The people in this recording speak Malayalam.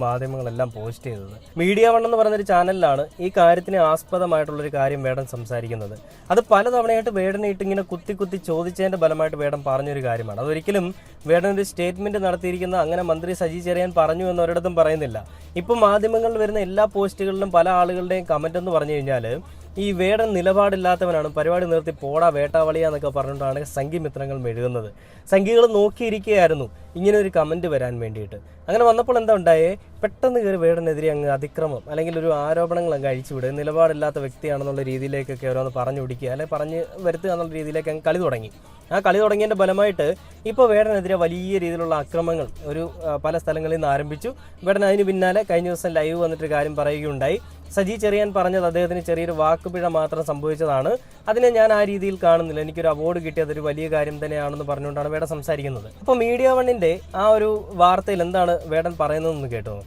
മാധ്യമങ്ങളെല്ലാം പോസ്റ്റ് ചെയ്തത്. മീഡിയ വൺ എന്ന് പറയുന്നൊരു ചാനലിലാണ് ഈ കാര്യത്തിന് ആസ്പദമായിട്ടുള്ളൊരു കാര്യം വേടൻ സംസാരിക്കുന്നത്. അത് പലതവണയായിട്ട് വേടനായിട്ട് ഇങ്ങനെ കുത്തി കുത്തി ചോദിച്ചതിന്റെ ഫലമായിട്ട് വേടൻ പറഞ്ഞൊരു കാര്യമാണ്. അതൊരിക്കലും വേടൻ ഒരു സ്റ്റേറ്റ്മെന്റ് നടത്തിയിരിക്കുന്ന അങ്ങനെ മന്ത്രി സജി ചെറിയാൻ പറഞ്ഞു എന്ന് ഒരിടത്തും പറയുന്നില്ല. ഇപ്പം മാധ്യമങ്ങളിൽ വരുന്ന എല്ലാ പോസ്റ്റുകളിലും പല ആളുകളുടെയും കമന്റ് എന്ന് പറഞ്ഞു കഴിഞ്ഞാൽ ഈ വേടൻ നിലപാടില്ലാത്തവനാണ്, പരിപാടി നിർത്തി പോടാ വേട്ടാവളിയ എന്നൊക്കെ പറഞ്ഞുകൊണ്ടാണ് സംഘിമിത്രങ്ങൾ മെഴുകുന്നത്. സംഘികൾ നോക്കിയിരിക്കുകയായിരുന്നു ഇങ്ങനെ ഒരു കമന്റ് വരാൻ വേണ്ടിയിട്ട്. അങ്ങനെ വന്നപ്പോൾ എന്താ ഉണ്ടായേ, പെട്ടെന്ന് കയറി വേടനെതിരെ അങ്ങ് അതിക്രമം അല്ലെങ്കിൽ ഒരു ആരോപണങ്ങൾ അങ്ങ് അഴിച്ചുവിടുക, നിലപാടില്ലാത്ത വ്യക്തിയാണെന്നുള്ള രീതിയിലേക്കൊക്കെ ഓരോന്ന് പറഞ്ഞു പിടിക്കുക അല്ലെങ്കിൽ പറഞ്ഞ് വരുത്തുക എന്നുള്ള രീതിയിലേക്ക് അങ്ങ് കളി തുടങ്ങി. ആ കളി തുടങ്ങിയതിൻ്റെ ഫലമായിട്ട് ഇപ്പോൾ വേടനെതിരെ വലിയ രീതിയിലുള്ള അക്രമങ്ങൾ പല സ്ഥലങ്ങളിൽ നിന്ന് ആരംഭിച്ചു. വേടൻ അതിന് പിന്നാലെ കഴിഞ്ഞ ദിവസം ലൈവ് വന്നിട്ട് കാര്യം പറയുകയുണ്ടായി. സജി ചെറിയാൻ പറഞ്ഞത് അദ്ദേഹത്തിന് ചെറിയൊരു വാക്കുപിഴ മാത്രം സംഭവിച്ചതാണ്, അതിനെ ഞാൻ ആ രീതിയിൽ കാണുന്നില്ല, എനിക്കൊരു അവാർഡ് കിട്ടിയത് ഒരു വലിയ കാര്യം തന്നെയാണെന്ന് പറഞ്ഞുകൊണ്ടാണ് വേടൻ സംസാരിക്കുന്നത്. അപ്പോൾ മീഡിയ വണ്ണിൻ്റെ ആ ഒരു വാർത്തയിൽ എന്താണ് വേടൻ പറയുന്നതെന്ന് കേട്ടോ.